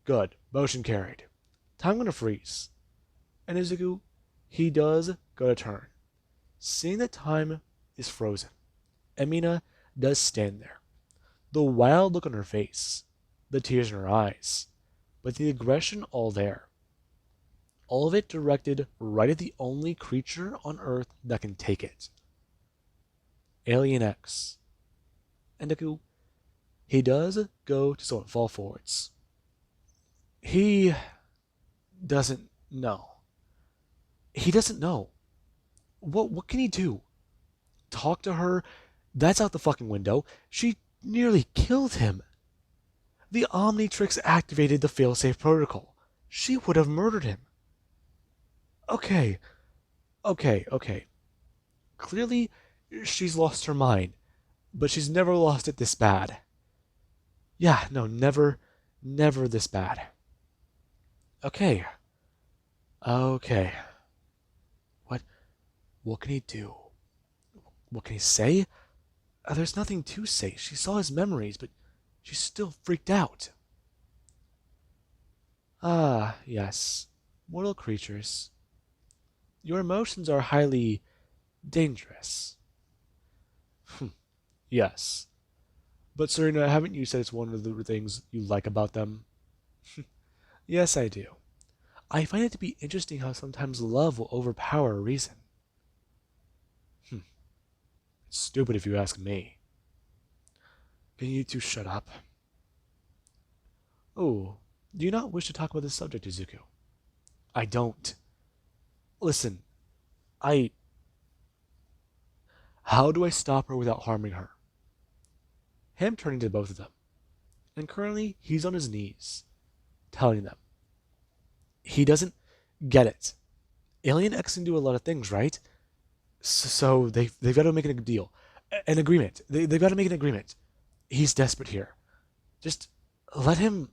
Good, motion carried. Time gonna freeze. And Izuku, he does go to turn. Seeing that time is frozen, Amina does stand there. The wild look on her face, the tears in her eyes, but the aggression all there. All of it directed right at the only creature on Earth that can take it. Alien X. And Deku, he does go to somewhat fall forwards. He doesn't know. He doesn't know. What can he do? Talk to her? That's out the fucking window. She nearly killed him. The Omnitrix activated the failsafe protocol. She would have murdered him. Okay. Clearly, she's lost her mind, but she's never lost it this bad. Yeah, no, never this bad. Okay. What can he do? What can he say? There's nothing to say. She saw his memories, but she's still freaked out. Ah, yes. Mortal creatures. Your emotions are highly dangerous. Yes. But Serena, haven't you said it's one of the things you like about them? Yes, I do. I find it to be interesting how sometimes love will overpower reason. Hmm. It's stupid if you ask me. Can you two shut up? Oh, do you not wish to talk about this subject, Izuku? I don't. Listen, I. How do I stop her without harming her? Him turning to both of them, and currently he's on his knees, telling them. He doesn't get it. Alien X can do a lot of things, right? So they've got to make a deal, an agreement. They've got to make an agreement. He's desperate here. Just let him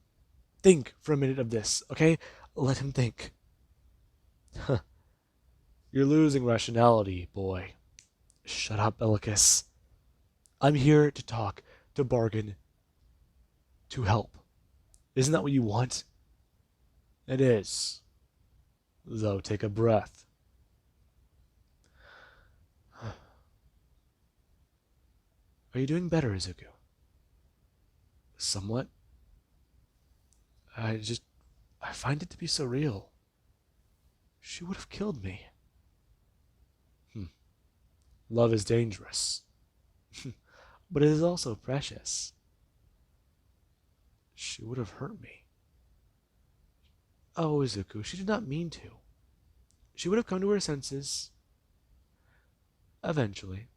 think for a minute of this, okay? Let him think. You're losing rationality, boy. Shut up, Bellicus. I'm here to talk, to bargain, to help. Isn't that what you want? It is. Though, take a breath. Are you doing better, Izuku? Somewhat. I just. I find it to be so real. She would have killed me. Love is dangerous. But it is also precious. She would have hurt me. Oh, Izuku, she did not mean to. She would have come to her senses. Eventually.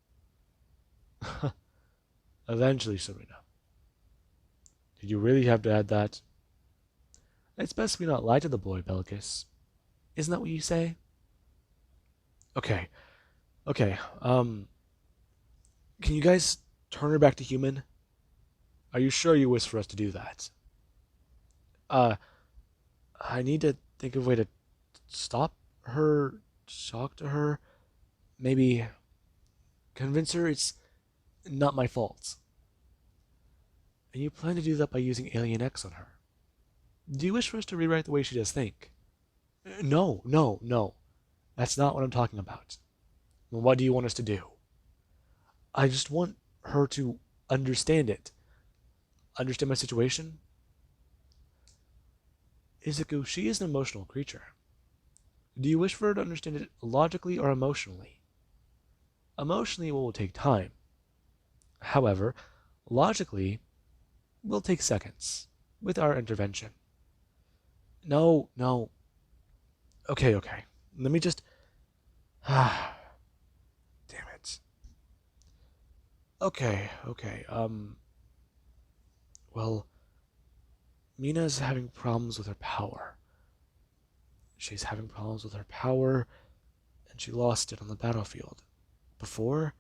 Eventually, Serena. Did you really have to add that? It's best we not lie to the boy, Bellicus. Isn't that what you say? Okay. Okay. Can you guys turn her back to human? Are you sure you wish for us to do that? Uh, I need to think of a way to stop her, talk to her, maybe convince her it's not my fault. And you plan to do that by using Alien X on her. Do you wish for us to rewrite the way she does think? No, no, no. That's not what I'm talking about. Well, what do you want us to do? I just want her to understand it. Understand my situation? Izuku, she is an emotional creature. Do you wish for her to understand it logically or emotionally? Emotionally, it will take time. However, logically, it will take seconds with our intervention. No, no. Okay, okay. Let me just. Damn it. Okay, okay. Well, Mina's having problems with her power. She's having problems with her power, and she lost it on the battlefield. Before,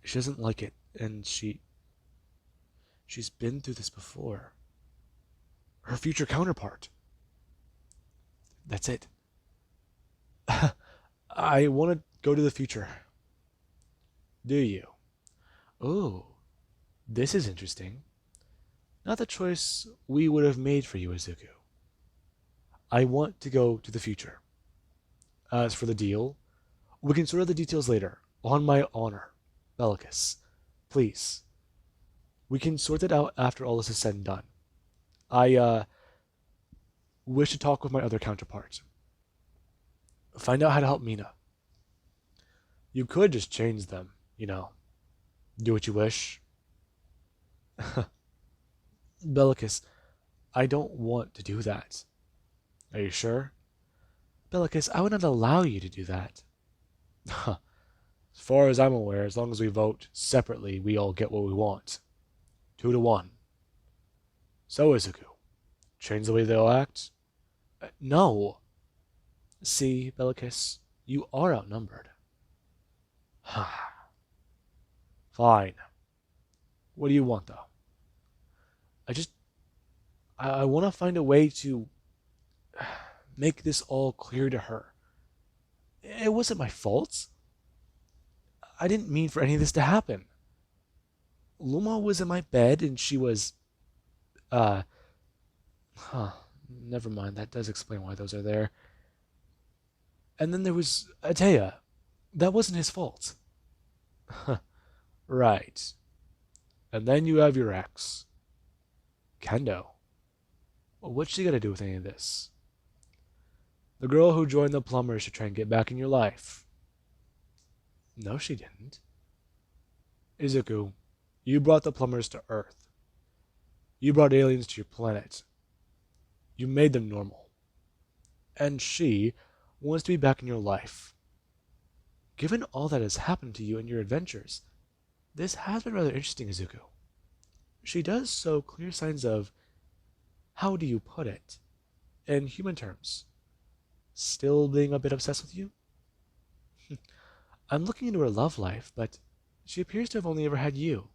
she doesn't like it, and she's been through this before. Her future counterpart. That's it. I want to go to the future. Do you? Oh, this is interesting. Not the choice we would have made for you, Izuku. I want to go to the future. As for the deal, we can sort out the details later. On my honor, Bellicus. Please. We can sort it out after all this is said and done. I wish to talk with my other counterparts. Find out how to help Mina. You could just change them, you know. Do what you wish. Bellicus, I don't want to do that. Are you sure? Bellicus, I would not allow you to do that. As far as I'm aware, as long as we vote separately, we all get what we want. 2-1. So, Izuku, change the way they'll act? No. See, Bellicus, you are outnumbered. Fine. What do you want, though? I want to find a way to make this all clear to her. It wasn't my fault. I didn't mean for any of this to happen. Luma was in my bed and she was, uh, never mind. That does explain why those are there. And then there was Atea. That wasn't his fault. Right. And then you have your ex. Kendo. Well, what's she got to do with any of this? The girl who joined the plumbers to try and get back in your life. No, she didn't. Izuku, you brought the plumbers to Earth. You brought aliens to your planet. You made them normal. And she wants to be back in your life. Given all that has happened to you in your adventures, this has been rather interesting, Izuku. She does show clear signs of, how do you put it, in human terms, still being a bit obsessed with you? I'm looking into her love life, but she appears to have only ever had you.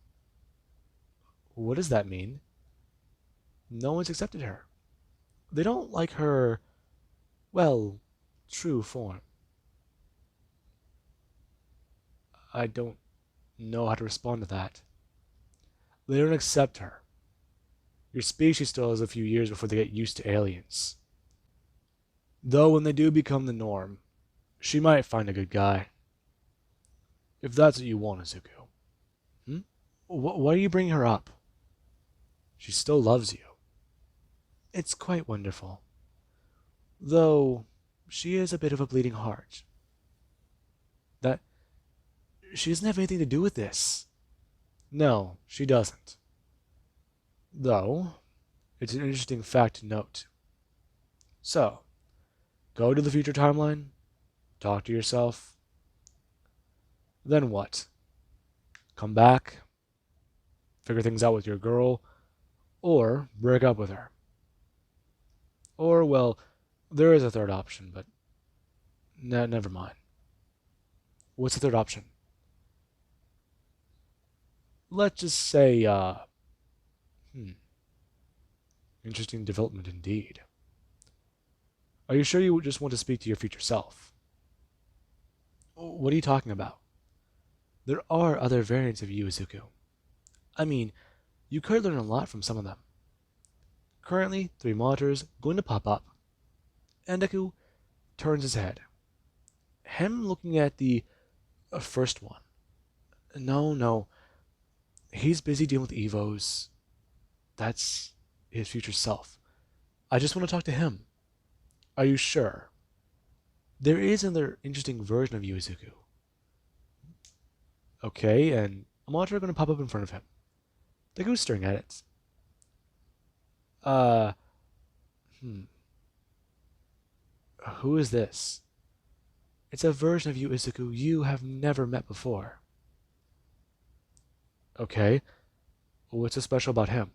What does that mean? No one's accepted her. They don't like her, well, true form. I don't know how to respond to that. They don't accept her. Your species still has a few years before they get used to aliens. Though when they do become the norm, she might find a good guy. If that's what you want, Izuku. Why are you bringing her up? She still loves you. It's quite wonderful. Though, she is a bit of a bleeding heart. That she doesn't have anything to do with this. No, she doesn't. Though, it's an interesting fact to note. So, go to the future timeline, talk to yourself. Then what? Come back, figure things out with your girl, or break up with her. Or, well, there is a third option, but never mind. What's the third option? Let's just say, interesting development indeed. Are you sure you just want to speak to your future self? What are you talking about? There are other variants of you, Izuku. I mean, you could learn a lot from some of them. Currently, 3 monitors going to pop up. And Deku turns his head. Him looking at the first one. No. He's busy dealing with Evos. That's his future self. I just want to talk to him. Are you sure? There is another interesting version of you, Izuku. Okay, and a monitor going to pop up in front of him. Deku's staring at it. Who is this? It's a version of you, Izuku, you have never met before. Okay, what's so special about him?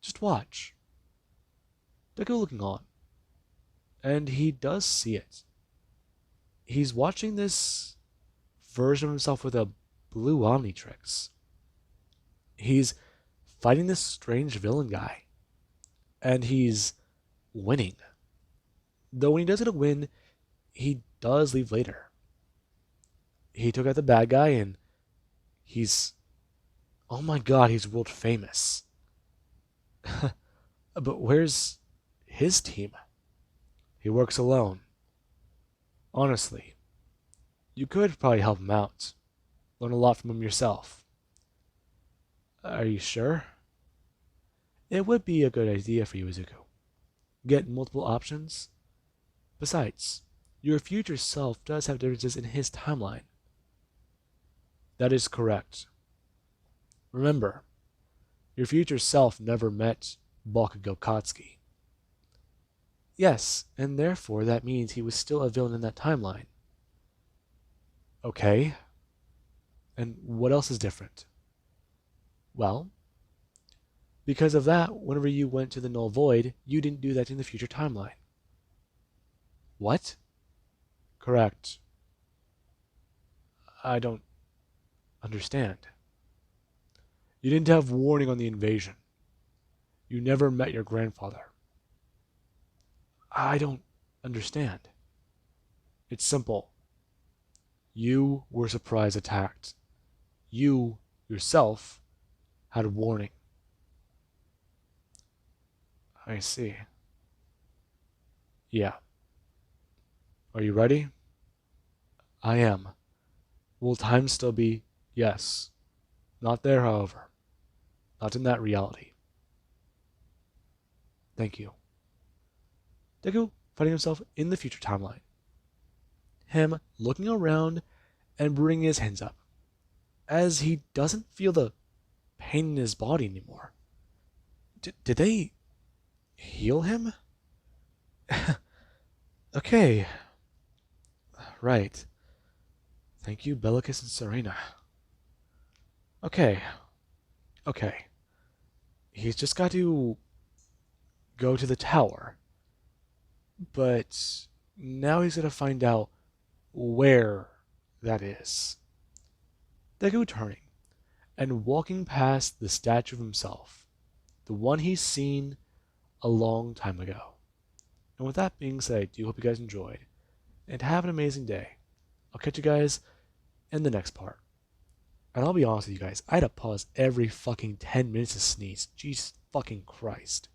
Just watch. Deku looking on. And he does see it. He's watching this version of himself with a blue Omnitrix. He's fighting this strange villain guy. And he's winning. Though when he does get a win, he does leave later. He took out the bad guy and he's... oh my god, he's world famous. But where's his team? He works alone. Honestly, you could probably help him out. Learn a lot from him yourself. Are you sure? It would be a good idea for you, Izuku. Get multiple options. Besides, your future self does have differences in his timeline. That is correct. Remember, your future self never met Bakugo Katsuki. Yes, and therefore that means he was still a villain in that timeline. Okay. And what else is different? Well, because of that, whenever you went to the Null Void, you didn't do that in the future timeline. What? Correct. I don't understand. You didn't have warning on the invasion. You never met your grandfather. I don't understand. It's simple. You were surprise attacked. You, yourself, had a warning. I see. Yeah. Are you ready? I am. Will time still be? Yes. Not there, however. not in that reality. Thank you. Deku finding himself in the future timeline. Him looking around and bringing his hands up, as he doesn't feel the pain in his body anymore. Did they heal him? Okay. Right. Thank you, Bellicus and Serena. Okay. Okay. He's just got to go to the tower. But now he's going to find out where that is. Deku turning and walking past the statue of himself, the one he's seen a long time ago. And with that being said, I do hope you guys enjoyed, and have an amazing day. I'll catch you guys in the next part. And I'll be honest with you guys, I had to pause every fucking 10 minutes to sneeze. Jesus fucking Christ.